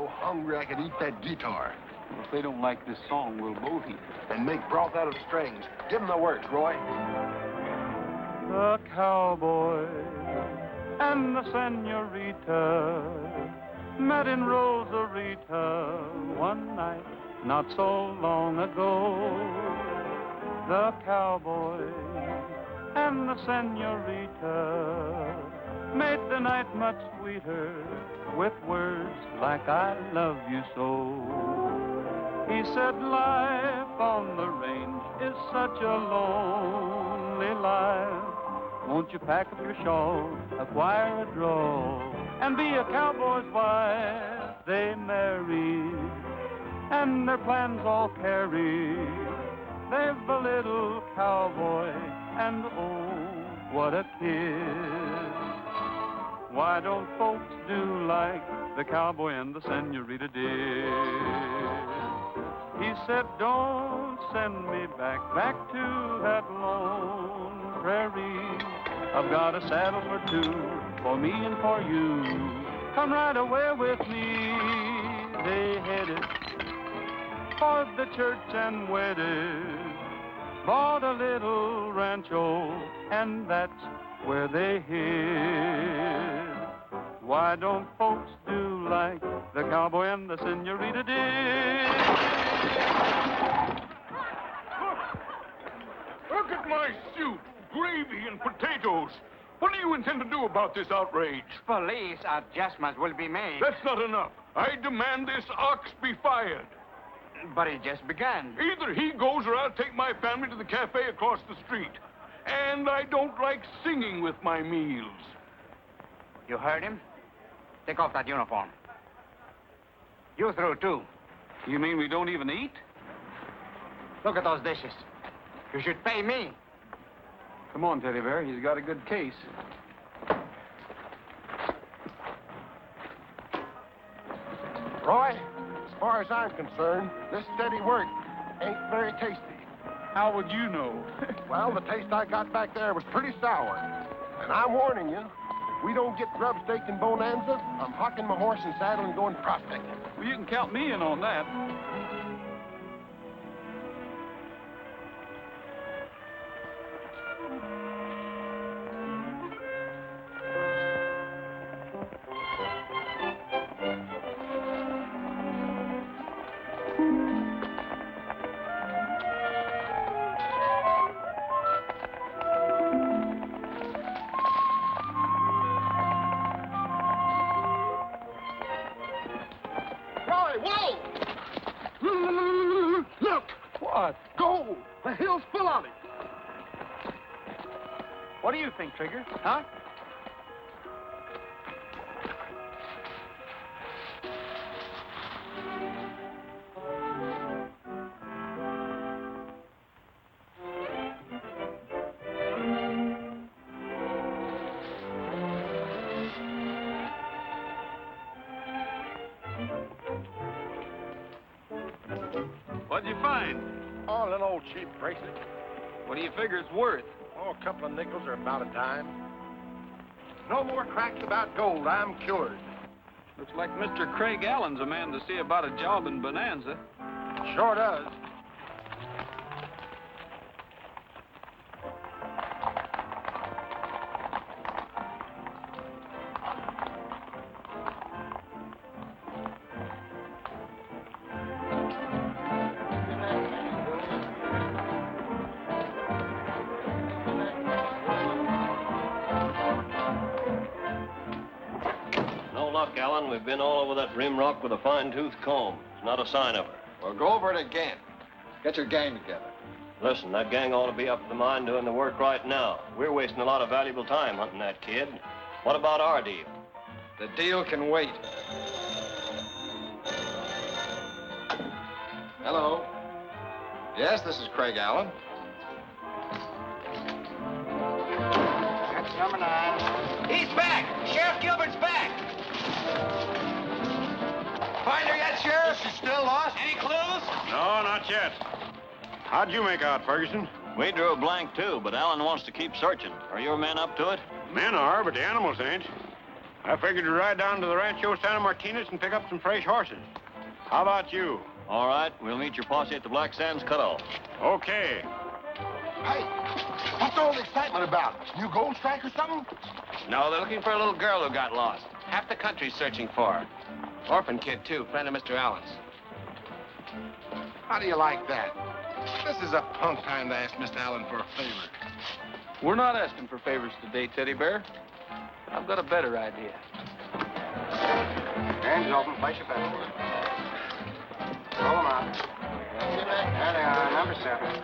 so hungry I could eat that guitar. Well, if they don't like this song, we'll both eat it. And make broth out of strings. Give them the works, Roy. The cowboy and the senorita met in Rosarita one night not so long ago. The cowboy and the senorita made the night much sweeter with words like I love you so. He said life on the range is such a lonely life. Won't you pack up your shawl, acquire a draw, and be a cowboy's wife? They married, and their plans all carried. They've a little cowboy, and oh, what a kiss. Why don't folks do like the cowboy and the senorita did? He said, don't send me back to that lone prairie. I've got a saddle or two for me and for you. Come right away with me. They headed for the church and wedded, bought a little rancho, and that's where they hid. Why don't folks do like the cowboy and the senorita did? Look at my soup, gravy, and potatoes. What do you intend to do about this outrage? Police adjustments will be made. That's not enough. I demand this ox be fired. But it just began. Either he goes or I'll take my family to the cafe across the street. And I don't like singing with my meals. You heard him? Take off that uniform. You through, too. You mean we don't even eat? Look at those dishes. You should pay me. Come on, Teddy Bear. He's got a good case. Roy, as far as I'm concerned, this steady work ain't very tasty. How would you know? Well, the taste I got back there was pretty sour. And I'm warning you, if we don't get grub steak in Bonanza, I'm hocking my horse and saddle and going prospecting. Well, you can count me in on that. What do you think, Trigger? Huh? What'd you find? Oh, a little old cheap bracelet. What do you figure it's worth? Oh, a couple of nickels are about a dime. No more cracks about gold. I'm cured. Looks like Mr. Craig Allen's a man to see about a job in Bonanza. Sure does. Allen, we've been all over that rim rock with a fine-tooth comb. There's not a sign of her. Well, go over it again. Get your gang together. Listen, that gang ought to be up at the mine doing the work right now. We're wasting a lot of valuable time hunting that kid. What about our deal? The deal can wait. Hello. Yes, this is Craig Allen. That's number 9. He's back! Sheriff Gilbert's back! Find her yet, Sheriff? Is she still lost? Any clues? No, not yet. How'd you make out, Ferguson? We drew a blank, too, but Allen wants to keep searching. Are your men up to it? Men are, but the animals ain't. I figured to ride down to the Rancho Santa Martinez and pick up some fresh horses. How about you? All right, we'll meet your posse at the Black Sands Cutoff. Okay. Hey, what's all the excitement about? New gold strike or something? No, they're looking for a little girl who got lost. Half the country's searching for her. Orphan kid, too, friend of Mr. Allen's. How do you like that? This is a punk time to ask Mr. Allen for a favor. We're not asking for favors today, Teddy Bear. I've got a better idea. Hands open. Place your bets. Roll them out. There they are, number 7.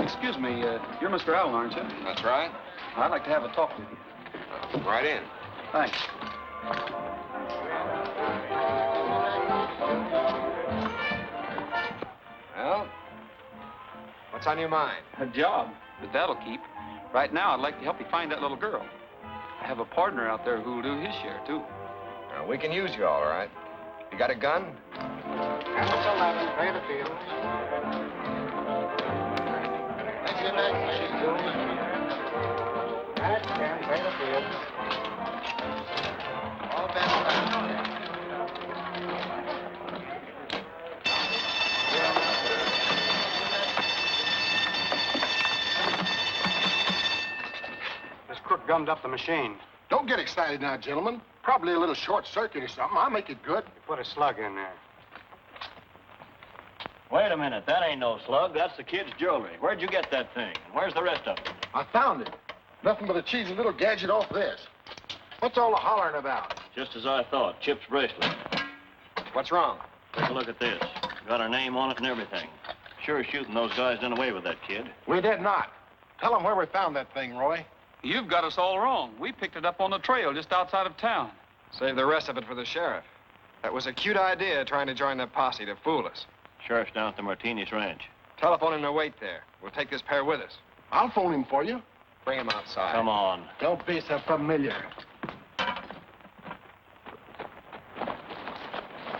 Excuse me, you're Mr. Allen, aren't you? That's right. I'd like to have a talk with you. Right in. Thanks. Well, what's on your mind? A job, but that'll keep. Right now, I'd like to help you find that little girl. I have a partner out there who'll do his share, too. Now, we can use you, all right. You got a gun? That's 11. Pay the field. That's 10. Pay the field. All bets down. This crook gummed up the machine. Don't get excited now, gentlemen. Probably a little short circuit or something. I'll make it good. You put a slug in there. Wait a minute, that ain't no slug. That's the kid's jewelry. Where'd you get that thing? And where's the rest of it? I found it. Nothing but a cheesy little gadget off this. What's all the hollering about? Just as I thought, Chip's bracelet. What's wrong? Take a look at this. Got her name on it and everything. Sure shooting those guys done away with that kid. We did not. Tell them where we found that thing, Roy. You've got us all wrong. We picked it up on the trail just outside of town. Save the rest of it for the sheriff. That was a cute idea, trying to join the posse to fool us. Sheriff's down at the Martinez Ranch. Telephone him to wait there. We'll take this pair with us. I'll phone him for you. Bring him outside. Come on. Don't be so familiar.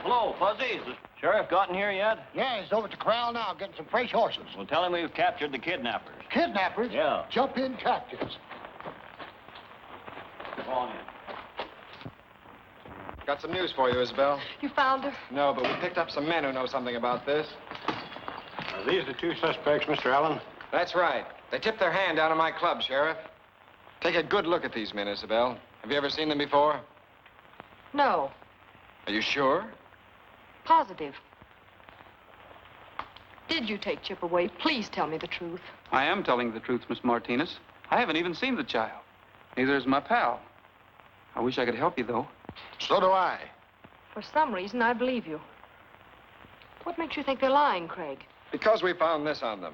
Hello, Fuzzy. Is the sheriff gotten here yet? Yeah, he's over at the corral now getting some fresh horses. Well, tell him we've captured the kidnappers. Kidnappers? Yeah. Jump in captives. Go on in. Got some news for you, Isabel. You found her? No, but we picked up some men who know something about this. Are these the 2 suspects, Mr. Allen? That's right. They tipped their hand down at my club, Sheriff. Take a good look at these men, Isabel. Have you ever seen them before? No. Are you sure? Positive. Did you take Chip away? Please tell me the truth. I am telling the truth, Miss Martinez. I haven't even seen the child. Neither is my pal. I wish I could help you, though. So do I. For some reason, I believe you. What makes you think they're lying, Craig? Because we found this on them.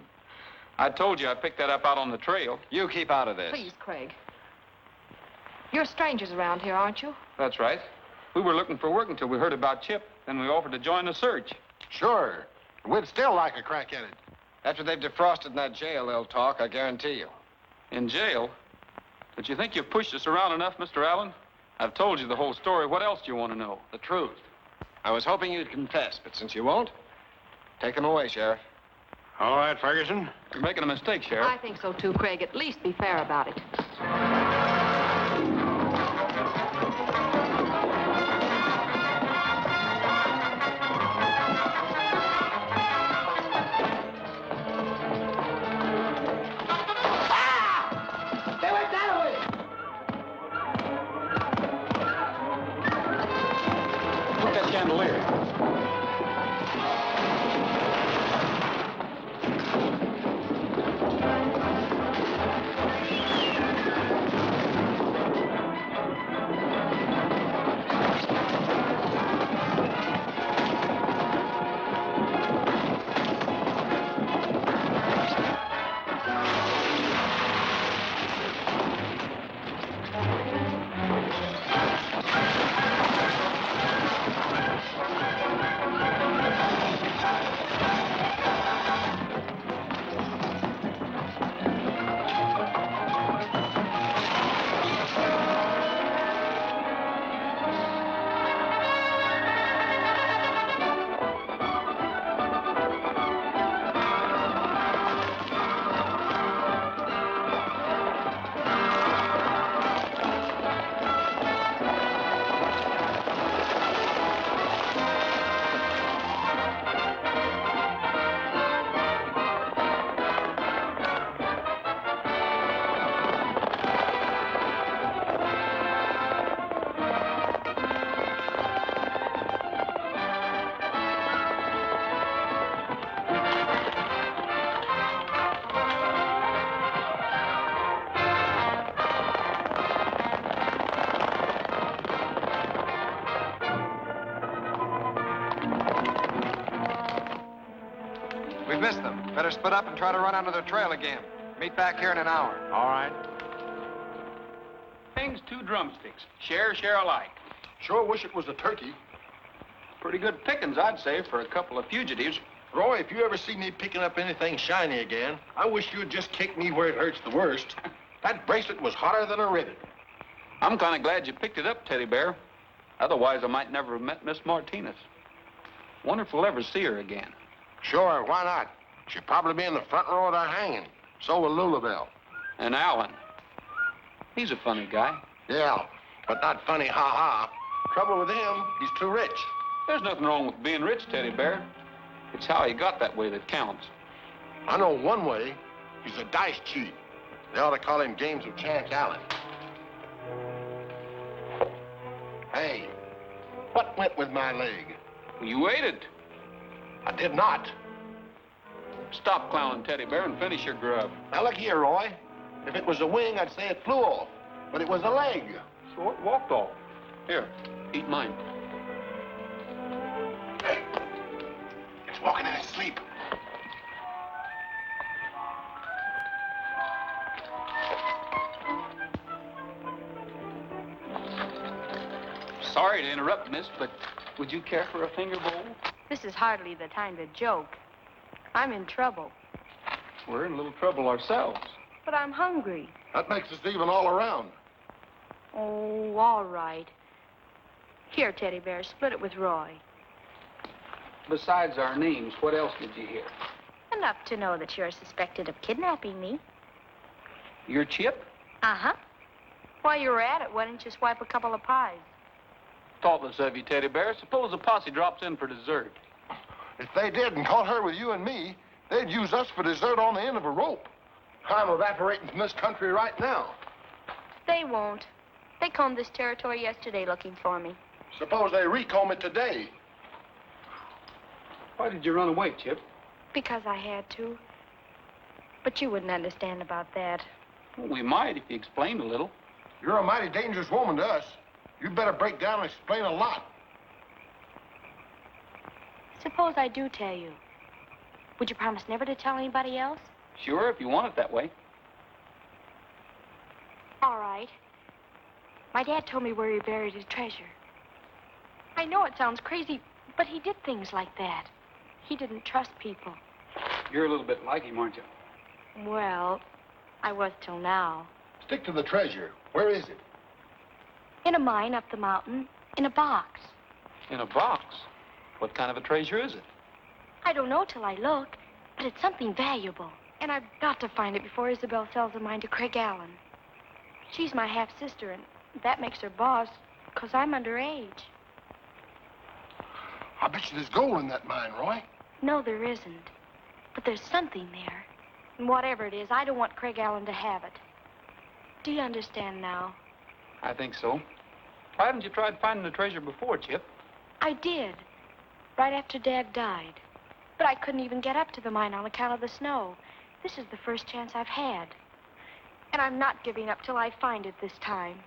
I told you I picked that up out on the trail. You keep out of this. Please, Craig. You're strangers around here, aren't you? That's right. We were looking for work until we heard about Chip. Then we offered to join the search. Sure. We'd still like a crack at it. After they've defrosted in that jail, they'll talk, I guarantee you. In jail? But you think you've pushed us around enough, Mr. Allen? I've told you the whole story. What else do you want to know? The truth. I was hoping you'd confess, but since you won't, take them away, Sheriff. All right, Ferguson. You're making a mistake, Sheriff. I think so, too, Craig. At least be fair about it. Put that chandelier. Better split up and try to run onto the trail again. Meet back here in an hour. All right. Things 2 drumsticks. Share alike. Sure wish it was a turkey. Pretty good pickings, I'd say, for a couple of fugitives. Roy, if you ever see me picking up anything shiny again, I wish you'd just kick me where it hurts the worst. That bracelet was hotter than a rivet. I'm kind of glad you picked it up, Teddy Bear. Otherwise, I might never have met Miss Martinez. Wonder if we'll ever see her again. Sure, why not? She'll probably be in the front row of the hanging. So will Lulabelle. And Alan. He's a funny guy. Yeah, but not funny, ha-ha. Trouble with him, he's too rich. There's nothing wrong with being rich, Teddy Bear. It's how he got that way that counts. I know one way. He's a dice cheat. They ought to call him Games of Chance Allen. Hey, what went with my leg? You ate it. I did not. Stop clowning, Teddy Bear, and finish your grub. Now look here, Roy. If it was a wing, I'd say it flew off. But it was a leg. So it walked off. Here, eat mine. Hey, it's walking in his sleep. Sorry to interrupt, miss, but would you care for a finger bowl? This is hardly the time to joke. I'm in trouble, We're in a little trouble ourselves. but I'm hungry. That makes us even all around. Oh, all right. Here, Teddy Bear, split it with Roy. Besides our names, what else did you hear? Enough to know that you're suspected of kidnapping me. Your Chip? Uh-huh. While you were at it, why didn't you swipe a couple of pies? Thoughtless of you, Teddy Bear. Suppose the posse drops in for dessert. If they did and caught her with you and me, they'd use us for dessert on the end of a rope. I'm evaporating from this country right now. They won't. They combed this territory yesterday looking for me. Suppose they recomb it today. Why did you run away, Chip? Because I had to. But you wouldn't understand about that. Well, we might if you explained a little. You're a mighty dangerous woman to us. You'd better break down and explain a lot. Suppose I do tell you. Would you promise never to tell anybody else? Sure, if you want it that way. All right. My dad told me where he buried his treasure. I know it sounds crazy, but he did things like that. He didn't trust people. You're a little bit like him, aren't you? Well, I was till now. Stick to the treasure. Where is it? In a mine up the mountain, in a box. In a box? What kind of a treasure is it? I don't know till I look, but it's something valuable. And I've got to find it before Isabel sells the mine to Craig Allen. She's my half-sister, and that makes her boss, because I'm underage. I bet you there's gold in that mine, Roy. No, there isn't. But there's something there. And whatever it is, I don't want Craig Allen to have it. Do you understand now? I think so. Why haven't you tried finding the treasure before, Chip? I did. Right after Dad died. But I couldn't even get up to the mine on account of the snow. This is the first chance I've had. And I'm not giving up till I find it this time.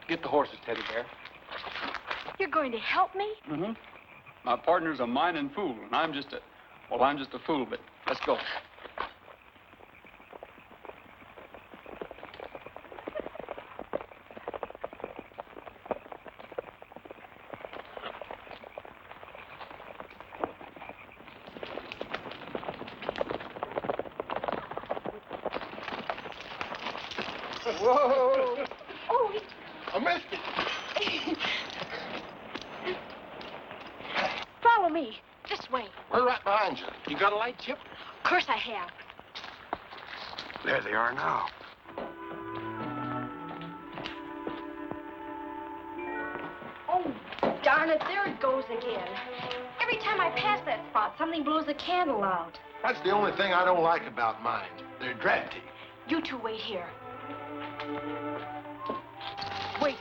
Get the horses, Teddy Bear. You're going to help me? Mm-hmm. My partner's a mining fool, and I'm just a fool, but let's go. Whoa! Oh, I missed it. follow me. This way. We're right behind you. You got a light, Chip? Of course I have. There they are now. Oh, darn it, there it goes again. Every time I pass that spot, something blows a candle out. That's the only thing I don't like about mines. They're drafty. You two wait here. Wait.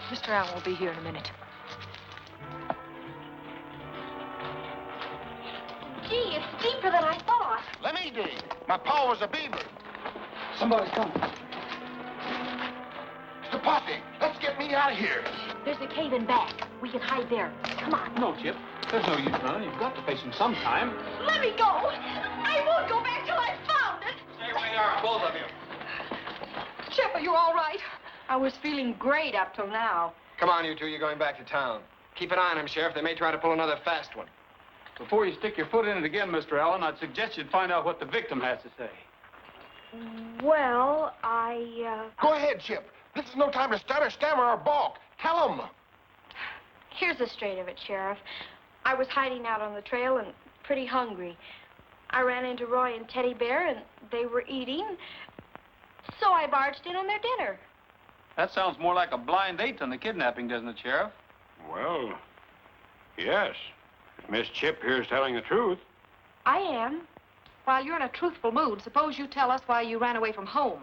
Mr. Allen will be here in a minute. Gee, it's deeper than I thought. Let me dig. My pa was a beaver. Somebody's coming. Mr. Posse, let's get me out of here. There's a cave in back. We can hide there. Come on. No, Chip. There's no use running. You've got to face him sometime. Let me go. I won't go back till I've found it. Stay where you are, both of you. Chip, are you all right? I was feeling great up till now. Come on, you two. You're going back to town. Keep an eye on him, Sheriff. They may try to pull another fast one. Before you stick your foot in it again, Mr. Allen, I'd suggest you'd find out what the victim has to say. Well, Go ahead, Chip. This is no time to stutter, stammer, or balk. Tell them. Here's the straight of it, Sheriff. I was hiding out on the trail and pretty hungry. I ran into Roy and Teddy Bear, and they were eating, so I barged in on their dinner. That sounds more like a blind date than the kidnapping, doesn't it, Sheriff? Well, yes. If Miss Chip here is telling the truth. I am. While you're in a truthful mood, suppose you tell us why you ran away from home.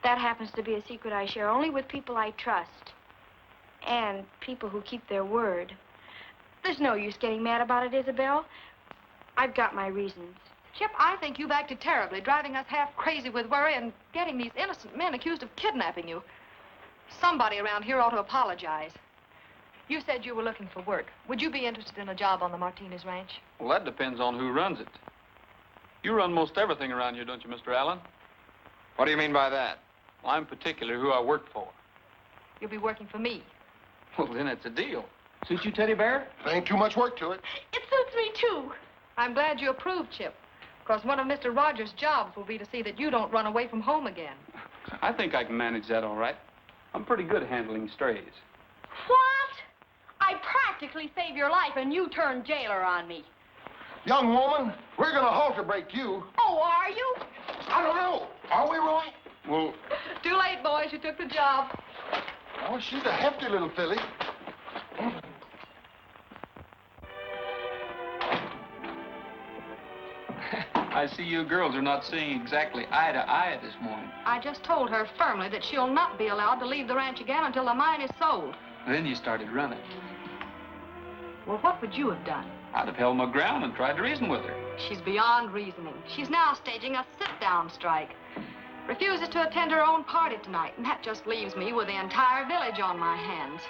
That happens to be a secret I share only with people I trust. And people who keep their word. There's no use getting mad about it, Isabel. I've got my reasons. Chip, I think you've acted terribly, driving us half crazy with worry and getting these innocent men accused of kidnapping you. Somebody around here ought to apologize. You said you were looking for work. Would you be interested in a job on the Martinez Ranch? Well, that depends on who runs it. You run most everything around here, don't you, Mr. Allen? What do you mean by that? Well, I'm particular who I work for. You'll be working for me. Well, then it's a deal. Suit you, Teddy Bear? There ain't too much work to it. It suits me, too. I'm glad you approved, Chip. Because one of Mr. Rogers' jobs will be to see that you don't run away from home again. I think I can manage that all right. I'm pretty good at handling strays. What? I practically saved your life, and you turned jailer on me. Young woman, we're going to halter break you. Oh, are you? I don't know. Are we, Roy? Well, Too late, boys. You took the job. Oh, she's a hefty little filly. I see you girls are not seeing exactly eye to eye this morning. I just told her firmly that she'll not be allowed to leave the ranch again until the mine is sold. Then you started running. Well, what would you have done? I'd have held my ground and tried to reason with her. She's beyond reasoning. She's now staging a sit-down strike. Refuses to attend her own party tonight, and that just leaves me with the entire village on my hands.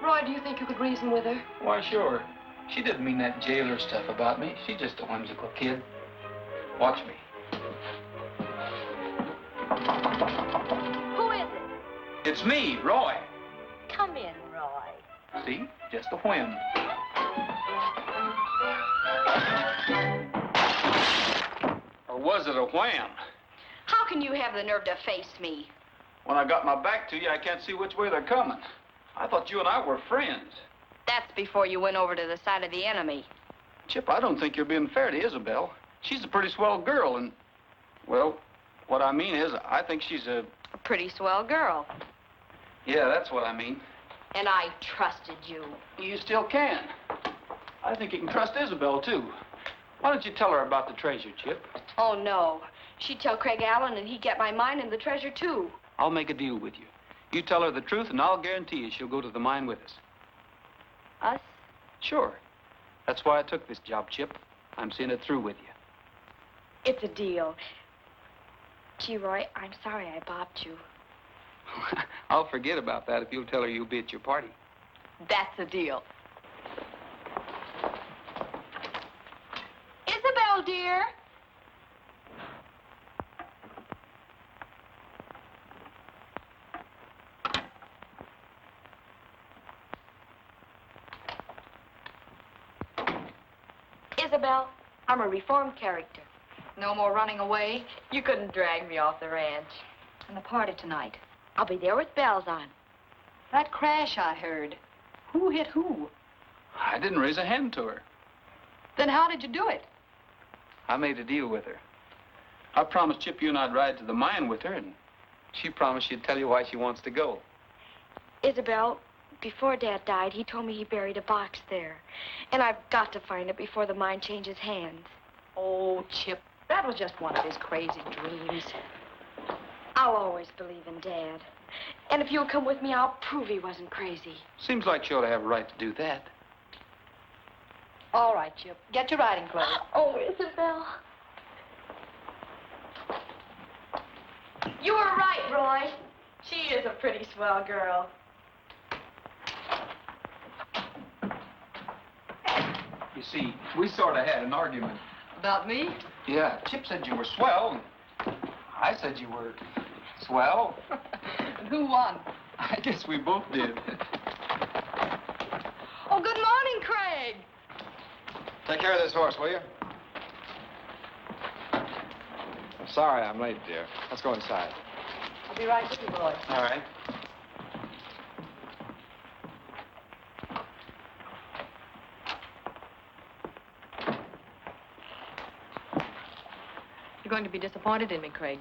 Roy, do you think you could reason with her? Why, sure. She didn't mean that jailer stuff about me. She's just a whimsical kid. Watch me. Who is it? It's me, Roy. Come in, Roy. See? Just a whim. Or was it a wham? How can you have the nerve to face me? When I got my back to you, I can't see which way they're coming. I thought you and I were friends. That's before you went over to the side of the enemy. Chip, I don't think you're being fair to Isabel. She's a pretty swell girl, and, well, what I mean is, I think she's a pretty swell girl. Yeah, that's what I mean. And I trusted you. You still can. I think you can trust Isabel, too. Why don't you tell her about the treasure, Chip? Oh, no. She'd tell Craig Allen, and he'd get my mine and the treasure, too. I'll make a deal with you. You tell her the truth, and I'll guarantee you she'll go to the mine with us. Us? Sure. That's why I took this job, Chip. I'm seeing it through with you. It's a deal. Gee, Roy, I'm sorry I bopped you. I'll forget about that if you'll tell her you'll be at your party. That's a deal. Isabel, dear. Isabel, I'm a reformed character. No more running away. You couldn't drag me off the ranch. And the party tonight. I'll be there with bells on. That crash I heard. Who hit who? I didn't raise a hand to her. Then how did you do it? I made a deal with her. I promised Chip you and I'd ride to the mine with her, and she promised she'd tell you why she wants to go. Isabel, before Dad died, he told me he buried a box there. And I've got to find it before the mine changes hands. Oh, Chip, that was just one of his crazy dreams. I'll always believe in Dad. And if you'll come with me, I'll prove he wasn't crazy. Seems like she ought to have a right to do that. All right, Chip. Get your riding clothes. Oh, Isabel. You were right, Roy. She is a pretty swell girl. You see, we sort of had an argument. About me? Yeah, Chip said you were swell. I said you were swell. And who won? I guess we both did. Oh, good morning, Craig. Take care of this horse, will you? I'm sorry I'm late, dear. Let's go inside. I'll be right with you, boy. All right. You're going to be disappointed in me, Craig.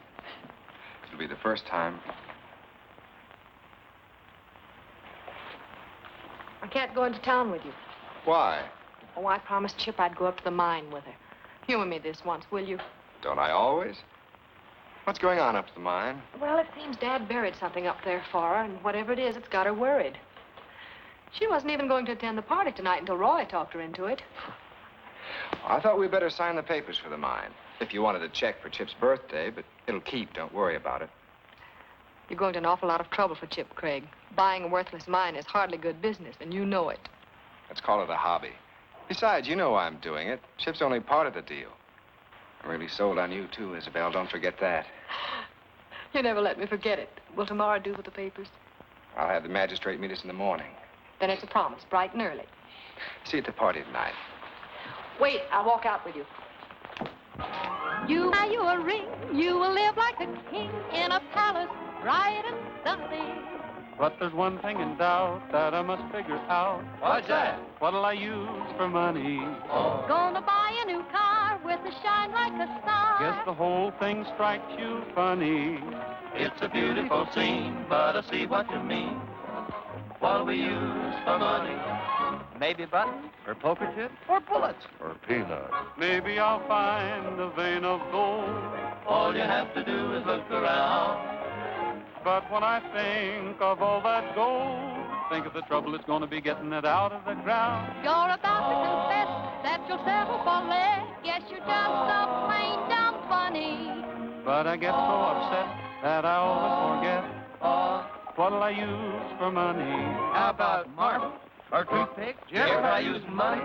It'll be the first time. I can't go into town with you. Why? Oh, I promised Chip I'd go up to the mine with her. Humor me this once, will you? Don't I always? What's going on up to the mine? Well, it seems Dad buried something up there for her, and whatever it is, it's got her worried. She wasn't even going to attend the party tonight until Roy talked her into it. I thought we'd better sign the papers for the mine. If you wanted a check for Chip's birthday, but it'll keep, don't worry about it. You're going to an awful lot of trouble for Chip, Craig. Buying a worthless mine is hardly good business, and you know it. Let's call it a hobby. Besides, you know why I'm doing it. Chip's only part of the deal. I'm really sold on you, too, Isabel. Don't forget that. You never let me forget it. Will tomorrow do with the papers? I'll have the magistrate meet us in the morning. Then it's a promise, bright and early. See you at the party tonight. Wait, I'll walk out with you. You buy you a ring, you will live like a king in a palace, bright and sunny. But there's one thing in doubt that I must figure out. What's that? What'll I use for money? Gonna buy a new car with a shine like a star. Guess the whole thing strikes you funny. It's a beautiful scene, but I see what you mean. What we use for money. Maybe buttons, or poker chips, Or bullets. Or peanuts. Maybe I'll find a vein of gold. All you have to do is look around. But when I think of all that gold, think of the trouble it's going to be getting it out of the ground. You're about to confess that you'll settle for less. Guess you're just so plain dumb funny. But I get so upset that I always forget. What'll I use for money? How about marbles? Or toothpicks? If I use money.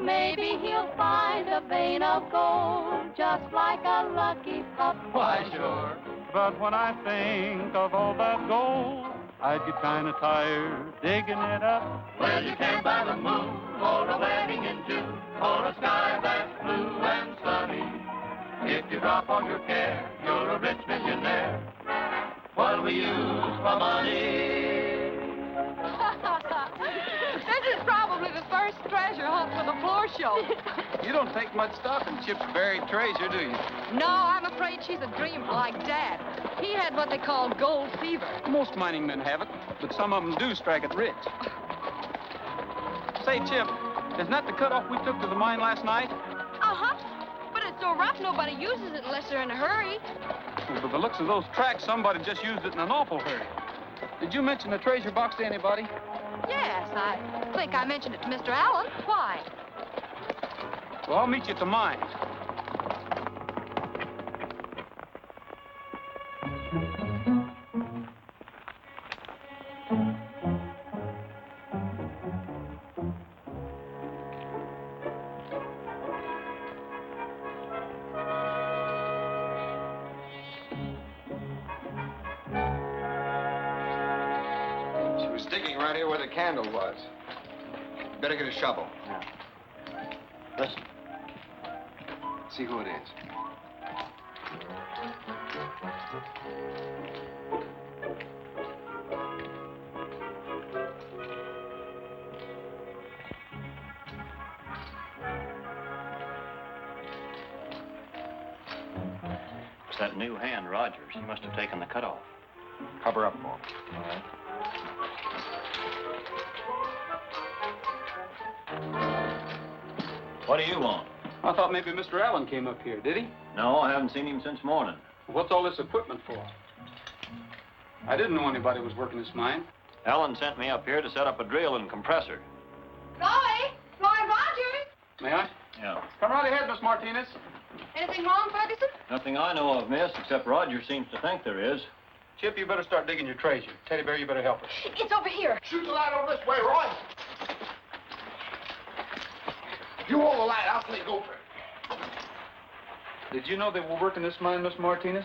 Maybe he'll find a vein of gold, just like a lucky pup. Why, sure. But when I think of all that gold, I'd get kind of tired digging it up. Well, you can buy the moon, or a wedding in June, or a sky that's blue and sunny. If you drop all your care, you're a rich millionaire. What we use for money. This is probably the first treasure hunt for the floor show. You don't take much stock in Chip's buried treasure, do you? No, I'm afraid she's a dreamer like Dad. He had what they call gold fever. Most mining men have it, but some of them do strike it rich. Say, Chip, isn't that the cutoff we took to the mine last night? Uh-huh. But it's so rough, nobody uses it unless they're in a hurry. Well, by the looks of those tracks, somebody just used it in an awful hurry. Did you mention the treasure box to anybody? Yes, I think I mentioned it to Mr. Allen. Why? Well, I'll meet you at the mine. She was digging right here where the candle was. Better get a shovel. Yeah. Listen. See who it is. It's that new hand, Rogers. He must have taken the cutoff. Cover up for him. All right. What do you want? I thought maybe Mr. Allen came up here, did he? No, I haven't seen him since morning. What's all this equipment for? I didn't know anybody was working this mine. Ellen sent me up here to set up a drill and compressor. Roy! Roy Rogers! May I? Yeah. Come right ahead, Miss Martinez. Anything wrong, Ferguson? Nothing I know of, miss, except Roger seems to think there is. Chip, you better start digging your treasure. Teddy Bear, you better help us. It's over here. Shoot the light over this way, Roy. You hold the light. I'll take over. Did you know they were working this mine, Miss Martinez?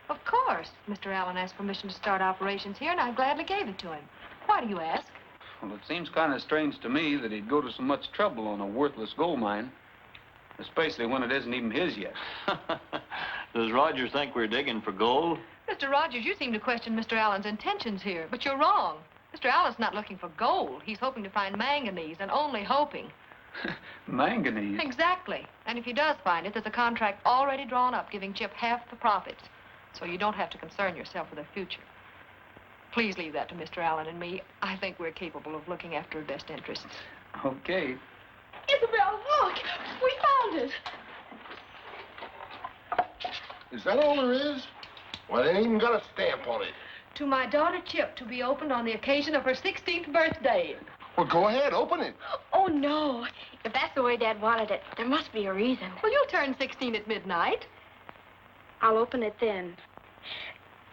Of course. Mr. Allen asked permission to start operations here, and I gladly gave it to him. Why do you ask? Well, it seems kind of strange to me that he'd go to so much trouble on a worthless gold mine, especially when it isn't even his yet. Does Rogers think we're digging for gold? Mr. Rogers, you seem to question Mr. Allen's intentions here, but you're wrong. Mr. Allen's not looking for gold. He's hoping to find manganese, and only hoping. Manganese? Exactly. And if he does find it, there's a contract already drawn up giving Chip half the profits. So you don't have to concern yourself with the future. Please leave that to Mr. Allen and me. I think we're capable of looking after her best interests. Okay. Isabel, look! We found it! Is that all there is? Well, it ain't even got a stamp on it. To my daughter Chip, to be opened on the occasion of her 16th birthday. Well, go ahead, open it. Oh, no. If that's the way Dad wanted it, there must be a reason. Well, you'll turn 16 at midnight. I'll open it then.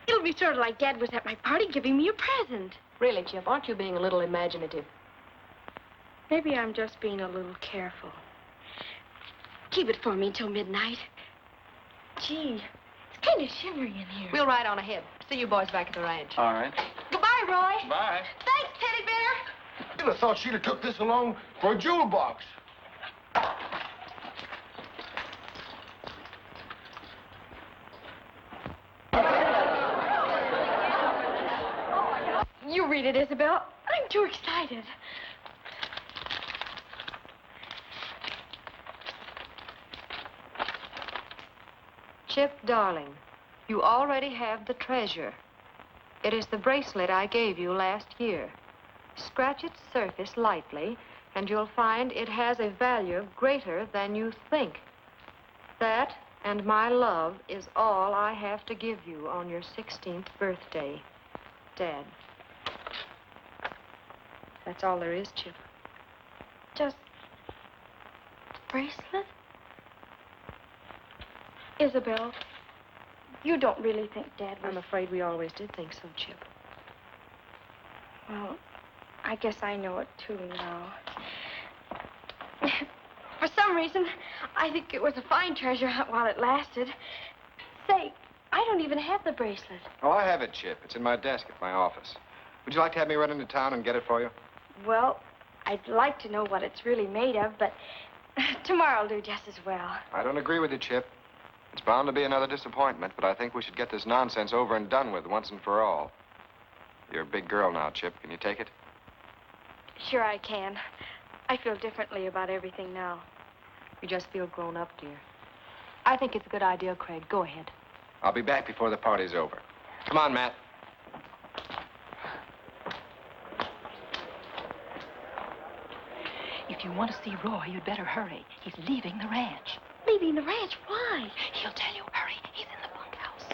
It'll be sort of like Dad was at my party giving me a present. Really, Chip, aren't you being a little imaginative? Maybe I'm just being a little careful. Keep it for me till midnight. Gee, it's kind of shivery in here. We'll ride on ahead. See you boys back at the ranch. All right. Goodbye, Roy. Bye. Thanks, Teddy Bear. You'd have thought she'd have took this along for a jewel box. You read it, Isabel. I'm too excited. Chip, darling, you already have the treasure. It is the bracelet I gave you last year. Scratch its surface lightly, and you'll find it has a value greater than you think. That and my love is all I have to give you on your 16th birthday, Dad. That's all there is, Chip. Just bracelet? Isabel, you don't really think Dad was... I'm afraid we always did think so, Chip. Well, I guess I know it too now. For some reason, I think it was a fine treasure hunt while it lasted. Say, I don't even have the bracelet. Oh, I have it, Chip. It's in my desk at my office. Would you like to have me run into town and get it for you? Well, I'd like to know what it's really made of, but tomorrow'll do just as well. I don't agree with you, Chip. It's bound to be another disappointment, but I think we should get this nonsense over and done with once and for all. You're a big girl now, Chip. Can you take it? Sure I can. I feel differently about everything now. You just feel grown up, dear. I think it's a good idea, Craig. Go ahead. I'll be back before the party's over. Come on, Matt. If you want to see Roy, you'd better hurry. He's leaving the ranch. Leaving the ranch? Why? He'll tell you. Hurry. He's in the bunkhouse.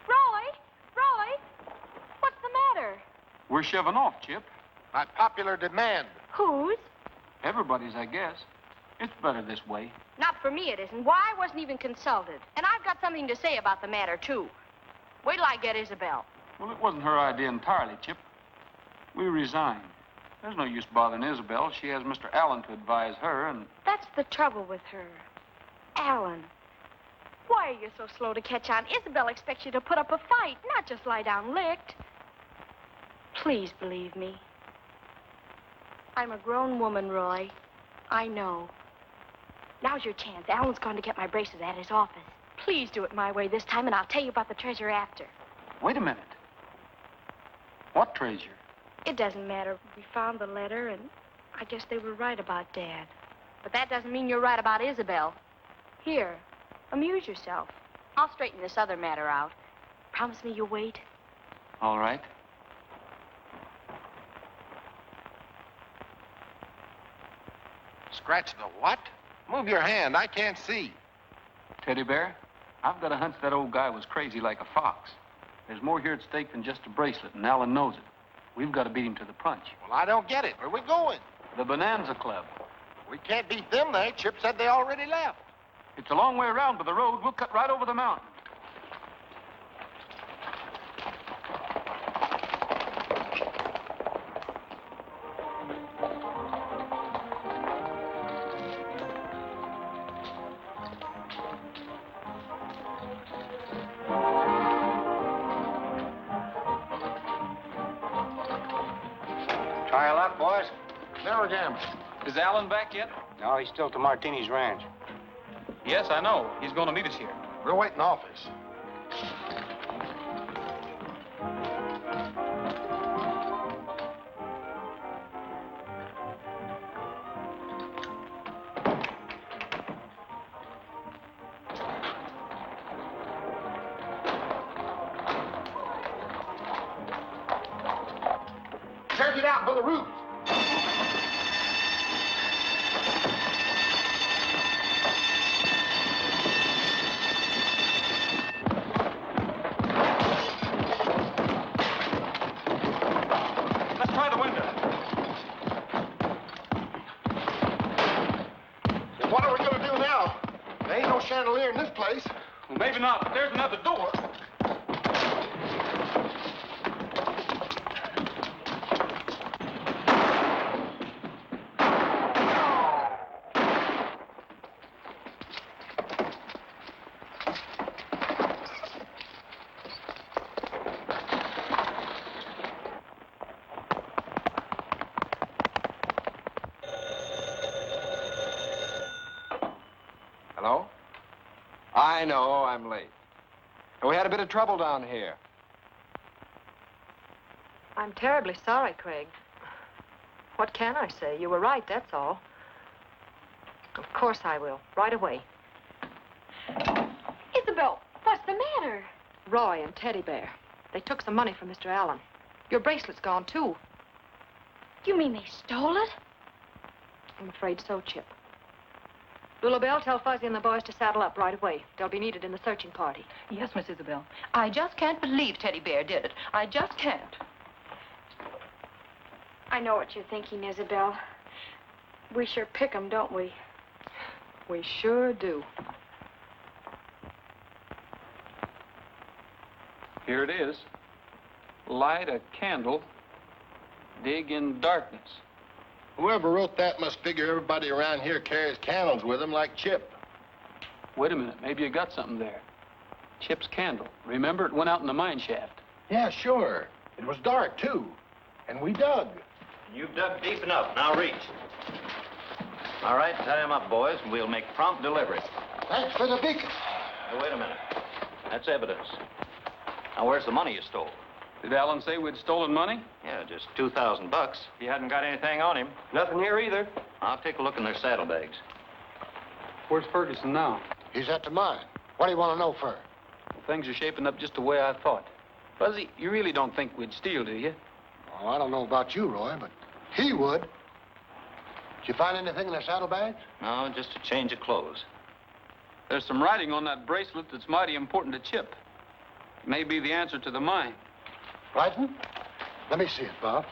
Roy! What's the matter? We're shoving off, Chip. By popular demand. Whose? Everybody's, I guess. It's better this way. Not for me, it isn't. Why, I wasn't even consulted. And I've got something to say about the matter, too. Wait till I get Isabel. Well, it wasn't her idea entirely, Chip. We resigned. There's no use bothering Isabel. She has Mr. Allen to advise her, and... That's the trouble with her. Allen. Why are you so slow to catch on? Isabel expects you to put up a fight, not just lie down licked. Please believe me. I'm a grown woman, Roy. I know. Now's your chance. Allen's going to get my bracelet at his office. Please do it my way this time, and I'll tell you about the treasure after. Wait a minute. What treasure? It doesn't matter. We found the letter, and I guess they were right about Dad. But that doesn't mean you're right about Isabel. Here, amuse yourself. I'll straighten this other matter out. Promise me you'll wait? All right. Scratch the what? Move your hand. I can't see. Teddy Bear, I've got a hunch that old guy was crazy like a fox. There's more here at stake than just a bracelet, and Allen knows it. We've got to beat him to the punch. Well, I don't get it. Where are we going? The Bonanza Club. We can't beat them there. Chip said they already left. It's a long way around by the road. We'll cut right over the mountain. Try your luck, boys. Never gamble. Is Alan back yet? No, he's still to Martini's ranch. Yes, I know. He's going to meet us here. We'll wait in the office. Check it out for the roof. Let's try the window. Well, what are we gonna do now? There ain't no chandelier in this place. Well, maybe not, but there's another door. Hello? I know, I'm late. We had a bit of trouble down here. I'm terribly sorry, Craig. What can I say? You were right, that's all. Of course I will. Right away. Isabel, what's the matter? Roy and Teddy Bear. They took some money from Mr. Allen. Your bracelet's gone, too. You mean they stole it? I'm afraid so, Chip. Lulabelle, tell Fuzzy and the boys to saddle up right away. They'll be needed in the searching party. Yes, Miss Isabel. I just can't believe Teddy Bear did it. I just can't. I know what you're thinking, Isabel. We sure pick 'em, don't we? We sure do. Here it is. Light a candle, dig in darkness. Whoever wrote that must figure everybody around here carries candles with them like Chip. Wait a minute, maybe you got something there. Chip's candle. Remember, it went out in the mine shaft. Yeah, sure. It was dark, too. And we dug. You've dug deep enough. Now reach. All right, tie him up, boys, and we'll make prompt delivery. Thanks for the beacon. Now, wait a minute. That's evidence. Now, where's the money you stole? Did Alan say we'd stolen money? Yeah, just $2,000. He hadn't got anything on him. Nothing here either. I'll take a look in their saddlebags. Where's Ferguson now? He's at the mine. What do you want to know, Fur? Well, things are shaping up just the way I thought. Fuzzy, you really don't think we'd steal, do you? Oh, I don't know about you, Roy, but he would. Did you find anything in their saddlebags? No, just a change of clothes. There's some writing on that bracelet that's mighty important to Chip. It may be the answer to the mine. Writing? Let me see it, Bob.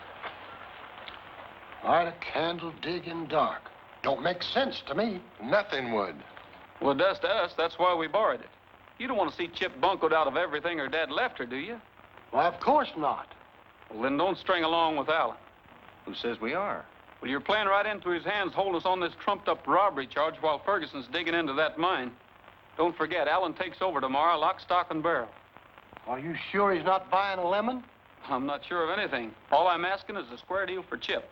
Light a candle, dig in dark. Don't make sense to me. Nothing would. Well, it does to us. That's why we borrowed it. You don't want to see Chip buncoed out of everything her dad left her, do you? Why, of course not. Well, then don't string along with Alan. Who says we are? Well, you're playing right into his hands, holding us on this trumped-up robbery charge while Ferguson's digging into that mine. Don't forget, Alan takes over tomorrow, lock, stock, and barrel. Are you sure he's not buying a lemon? I'm not sure of anything. All I'm asking is a square deal for Chip.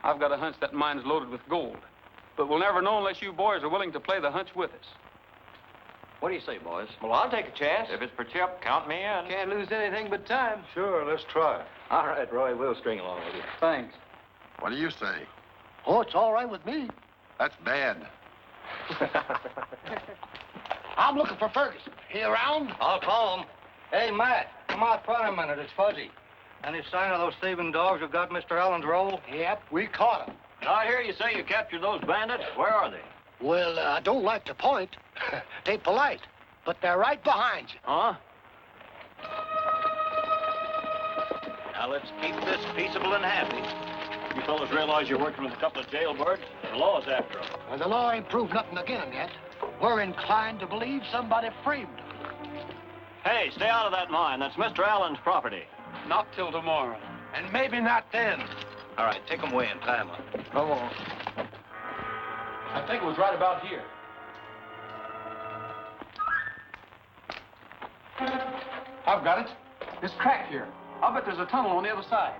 I've got a hunch that mine's loaded with gold. But we'll never know unless you boys are willing to play the hunch with us. What do you say, boys? Well, I'll take a chance. If it's for Chip, count me in. Can't lose anything but time. Sure, let's try. All right, Roy, we'll string along with you. Thanks. What do you say? Oh, it's all right with me. That's bad. I'm looking for Ferguson. He around? I'll call him. Hey, Matt, come out front a minute. It's Fuzzy. Any sign of those thieving dogs who got Mr. Allen's roll? Yep, we caught him. I hear you say you captured those bandits. Where are they? Well, I don't like to point. They polite, but they're right behind you. Huh? Now, let's keep this peaceable and happy. You fellas realize you're working with a couple of jailbirds? The law's after them. Well, the law ain't proved nothing against them yet. We're inclined to believe somebody framed them. Hey, stay out of that mine. That's Mr. Allen's property. Not till tomorrow. And maybe not then. All right, take them away and tie them up. Come on. I think it was right about here. I've got it. This crack here. I'll bet there's a tunnel on the other side.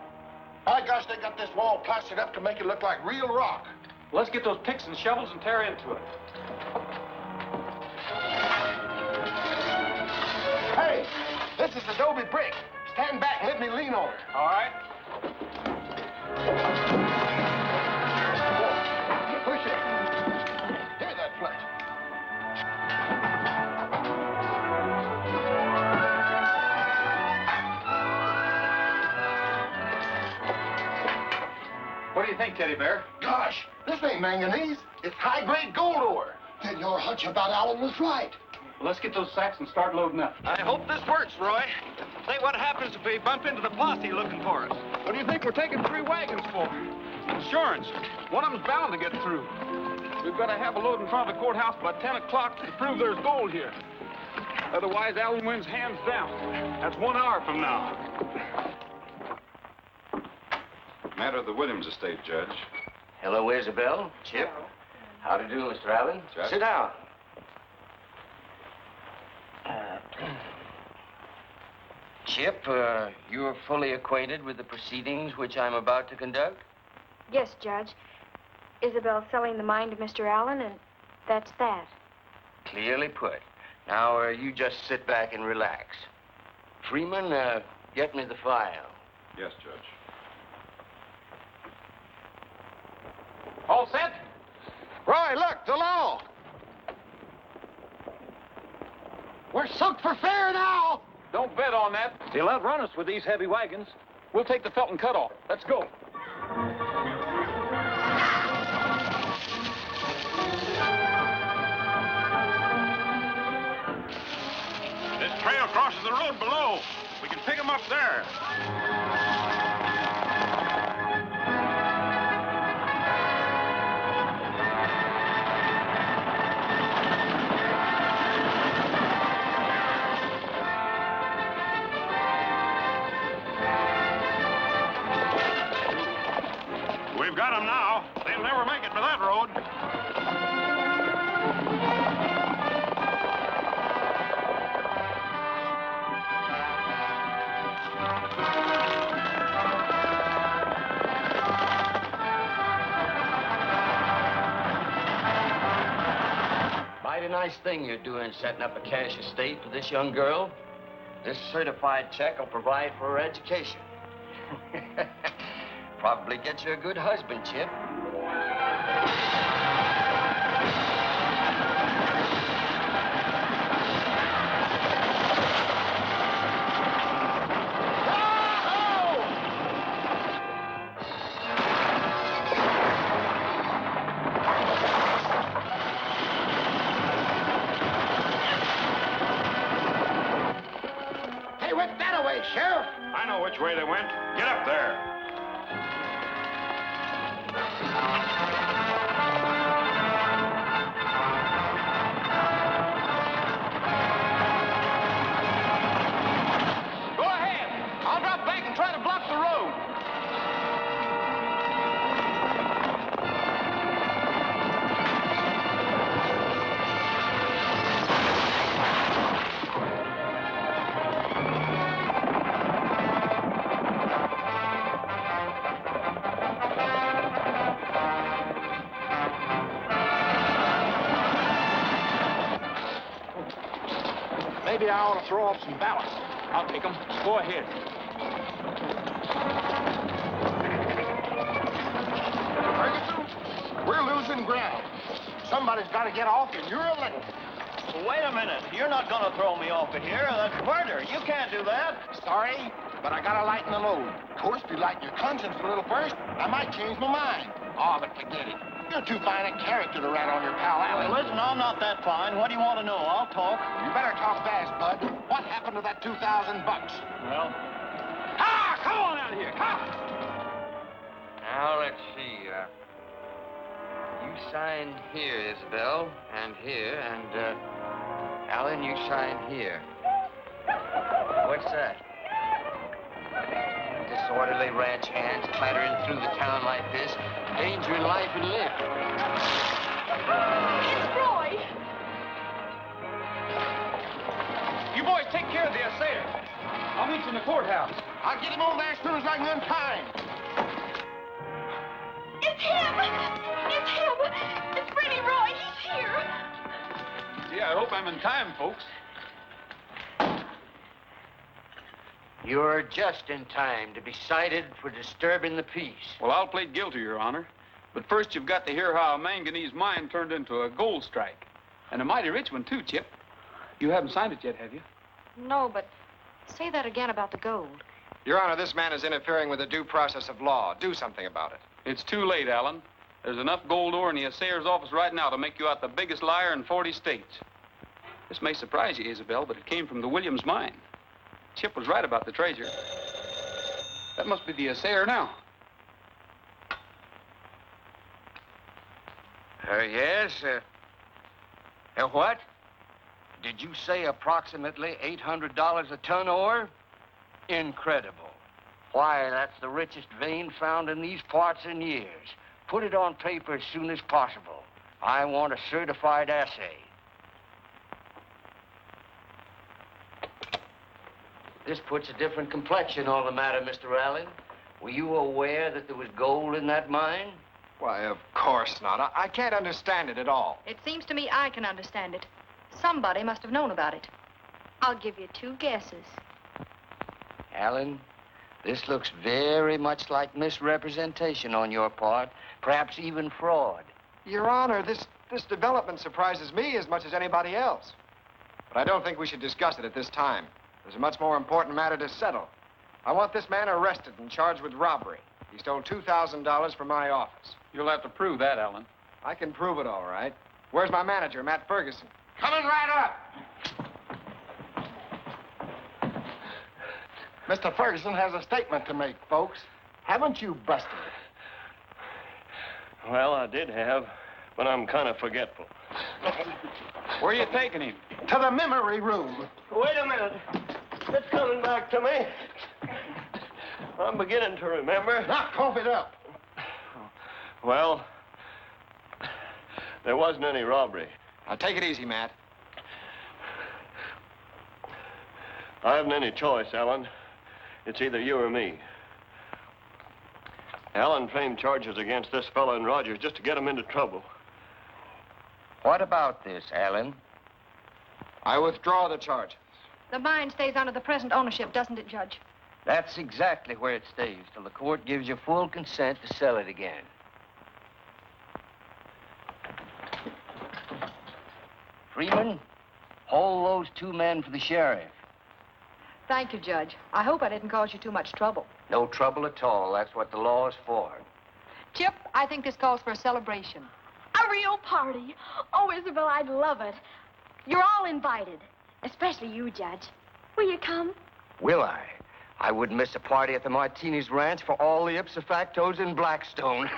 By gosh, they got this wall plastered up to make it look like real rock. Let's get those picks and shovels and tear into it. Hey, this is adobe brick. Stand back and let me lean on it. All right. Push it. Hear that flex. What do you think, Teddy Bear? Gosh, this ain't manganese. It's high-grade gold ore. Then your hunch about Allen was right. Well, let's get those sacks and start loading up. I hope this works, Roy. Say, what happens if we bump into the posse looking for us? What do you think we're taking 3 wagons for? Insurance. One of them's bound to get through. We've got to have a load in front of the courthouse by 10 o'clock to prove there's gold here. Otherwise, Allen wins hands down. That's 1 hour from now. Matter of the Williams estate, Judge. Hello, Isabel. Chip. How do you do, Mr. Allen? Judge. Sit down. Chip, you're fully acquainted with the proceedings which I'm about to conduct? Yes, Judge. Isabel's selling the mine to Mr. Allen, and that's that. Clearly put. Now, you just sit back and relax. Freeman, get me the file. Yes, Judge. All set? Roy, look, the law. We're soaked for fair now. Don't bet on that. They'll outrun us with these heavy wagons. We'll take the Felton cutoff. Let's go. This trail crosses the road below. We can pick them up there. We've got them now. They'll never make it to that road. Mighty nice thing you're doing, setting up a cash estate for this young girl. This certified check will provide for her education. Probably get you a good husband, Chip. They went that way, Sheriff. I know which way they went. Get up there. Go ahead. I'll drop back and try to block the road. Maybe I ought to throw off some ballast. I'll take them. Go ahead. Ferguson, we're losing ground. Somebody's got to get off, and you're elected. Wait a minute. You're not going to throw me off of here. That's murder. You can't do that. Sorry, but I got to lighten the load. Of course, if you lighten your conscience a little first, I might change my mind. Oh, but forget it. You're too fine a character to rat on your pal Allen. Well, listen, I'm not that fine. What do you want to know? I'll talk. You better talk fast, Bud. What happened to that $2,000? Well, Come on out here. Come. Now, let's see. You sign here, Isabel, and here, and, Alan, you sign here. What's that? Disorderly ranch hands clattering through the town like this. Danger in life and limb. Roy! You boys take care of the assailants. I'll meet you in the courthouse. I'll get him over there as soon as I can untie him. It's him! It's him! It's Freddie Roy. He's here. Gee, I hope I'm in time, folks. You're just in time to be cited for disturbing the peace. Well, I'll plead guilty, Your Honor. But first, you've got to hear how a manganese mine turned into a gold strike. And a mighty rich one, too, Chip. You haven't signed it yet, have you? No, but say that again about the gold. Your Honor, this man is interfering with the due process of law. Do something about it. It's too late, Alan. There's enough gold ore in the assayer's office right now to make you out the biggest liar in 40 states. This may surprise you, Isabel, but it came from the Williams mine. Chip was right about the treasure. That must be the assayer now. Yes. What? Did you say approximately $800 a ton ore? Incredible. Why, that's the richest vein found in these parts in years. Put it on paper as soon as possible. I want a certified assay. This puts a different complexion on the matter, Mr. Allen. Were you aware that there was gold in that mine? Why, of course not. I can't understand it at all. It seems to me I can understand it. Somebody must have known about it. I'll give you 2 guesses. Allen, this looks very much like misrepresentation on your part, perhaps even fraud. Your Honor, this development surprises me as much as anybody else. But I don't think we should discuss it at this time. There's a much more important matter to settle. I want this man arrested and charged with robbery. He stole $2,000 from my office. You'll have to prove that, Alan. I can prove it all right. Where's my manager, Matt Ferguson? Coming right up. Mr. Ferguson has a statement to make, folks. Haven't you busted it? Well, I did have, but I'm kind of forgetful. Where are you taking him? To the memory room. Wait a minute. It's coming back to me. I'm beginning to remember. Now, cough it up. Well, there wasn't any robbery. Now, take it easy, Matt. I haven't any choice, Alan. It's either you or me. Alan framed charges against this fellow and Rogers just to get him into trouble. What about this, Allen? I withdraw the charges. The mine stays under the present ownership, doesn't it, Judge? That's exactly where it stays, till the court gives you full consent to sell it again. Freeman, hold those 2 men for the sheriff. Thank you, Judge. I hope I didn't cause you too much trouble. No trouble at all. That's what the law is for. Chip, I think this calls for a celebration. A real party. Oh, Isabel, I'd love it. You're all invited. Especially you, Judge. Will you come? Will I? I wouldn't miss a party at the Martinez Ranch for all the ipso factos in Blackstone.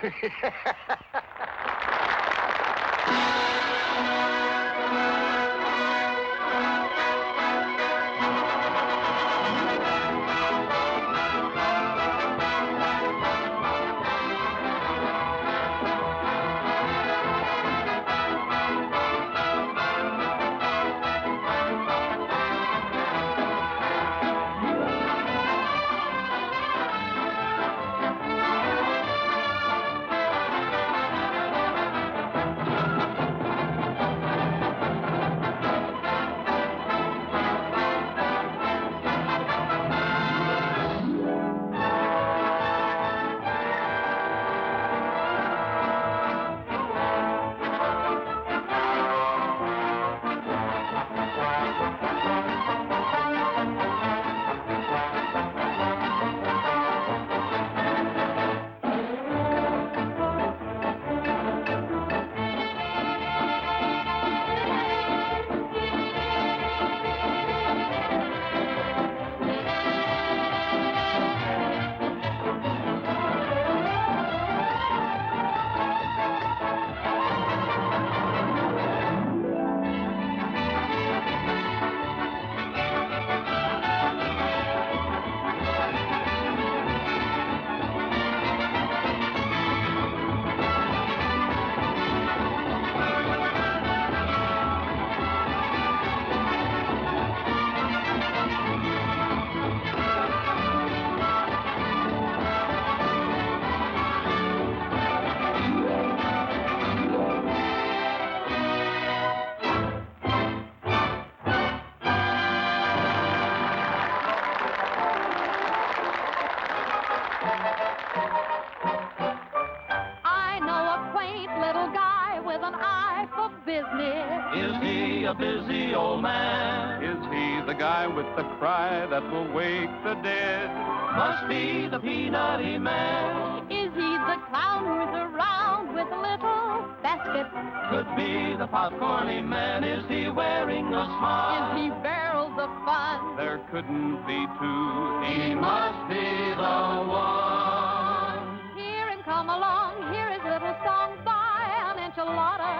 a busy old man. Is he the guy with the cry that will wake the dead? Must be the peanutty man. Is he the clown who's around with a little basket? Could be the popcorny man. Is he wearing a smile? Is he barrels of fun? There couldn't be two. He must be the one. Hear him come along, hear his little song by an enchilada.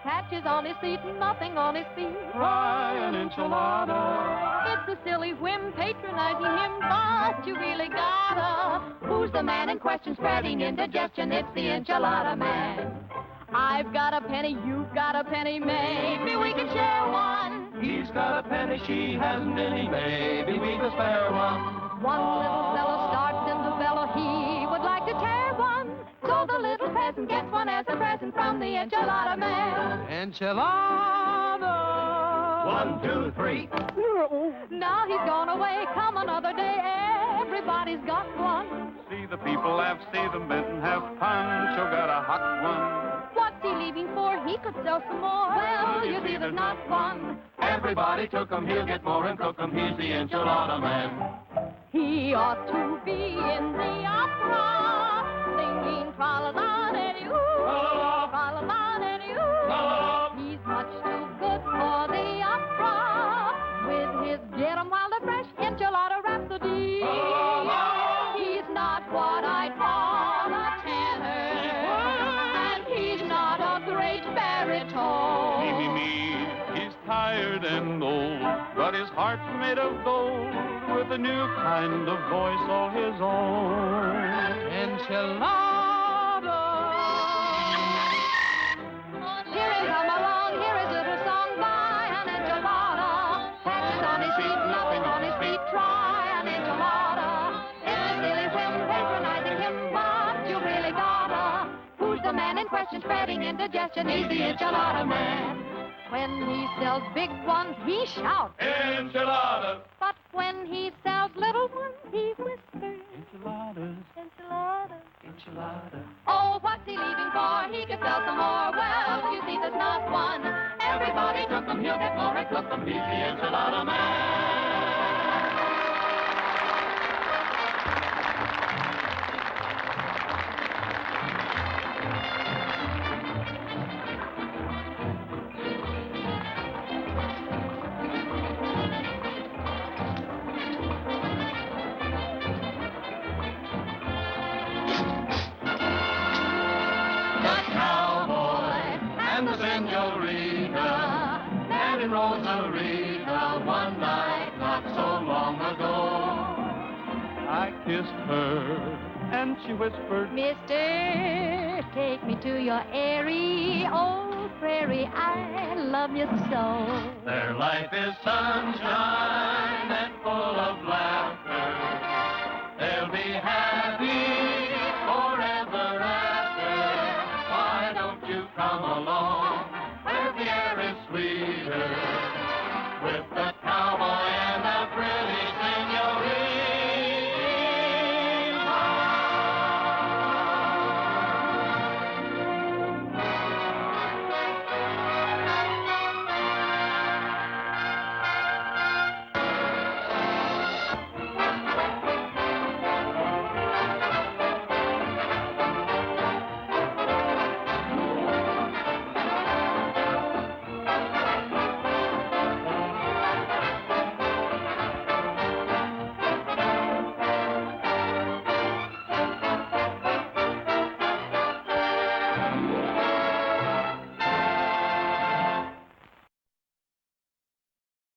Patches on his seat, nothing on his feet. Try an enchilada. It's a silly whim patronizing him, but you really gotta. Who's the man in question spreading indigestion? It's the enchilada man. I've got a penny, you've got a penny, maybe we can share one. He's got a penny, she hasn't any, maybe we can spare one. One little fellow starts in the bellow, he would like to tear one. So the little peasant gets one as a present from the enchilada man. Enchilada! 1, 2, 3. Now he's gone away, come another day, everybody's got one. See the people laugh, see them bent and have Pancho got a hot one. What's he leaving for? He could sell some more. Well, you see, there's not one. Everybody took him, he'll get more and cook him. He's the enchilada man. He ought to be in the opera, singing tra-la-la-la-dee-oo, tra-la-la-la-dee-oo. He's much too good for the opera, with his get 'em while they're fresh enchilada rhapsody. He's not what I'd call a tenor, and he's not a great baritone. Me, he's tired and old, but his heart's made of gold, with a new kind of voice all his own. Enchilada. Hear him come along, hear his little song by an enchilada. Patches on his feet, nothing on his feet, try an enchilada. It's a silly whim patronizing him, but you really gotta. Who's the man in question spreading indigestion? He's the enchilada man. When he sells big ones, he shouts, Enchilada. but when he sells little ones, he whispers, Enchiladas. enchiladas. Enchilada. Oh, what's he leaving for? He could sell some more. Well, you see, there's not one. Everybody took him, he'll get more and cook him. He's the enchilada man. The cowboy and the senorita met in Rosarita one night not so long ago. I kissed her, and she whispered, Mister, take me to your airy old prairie. I love you so. Their life is sunshine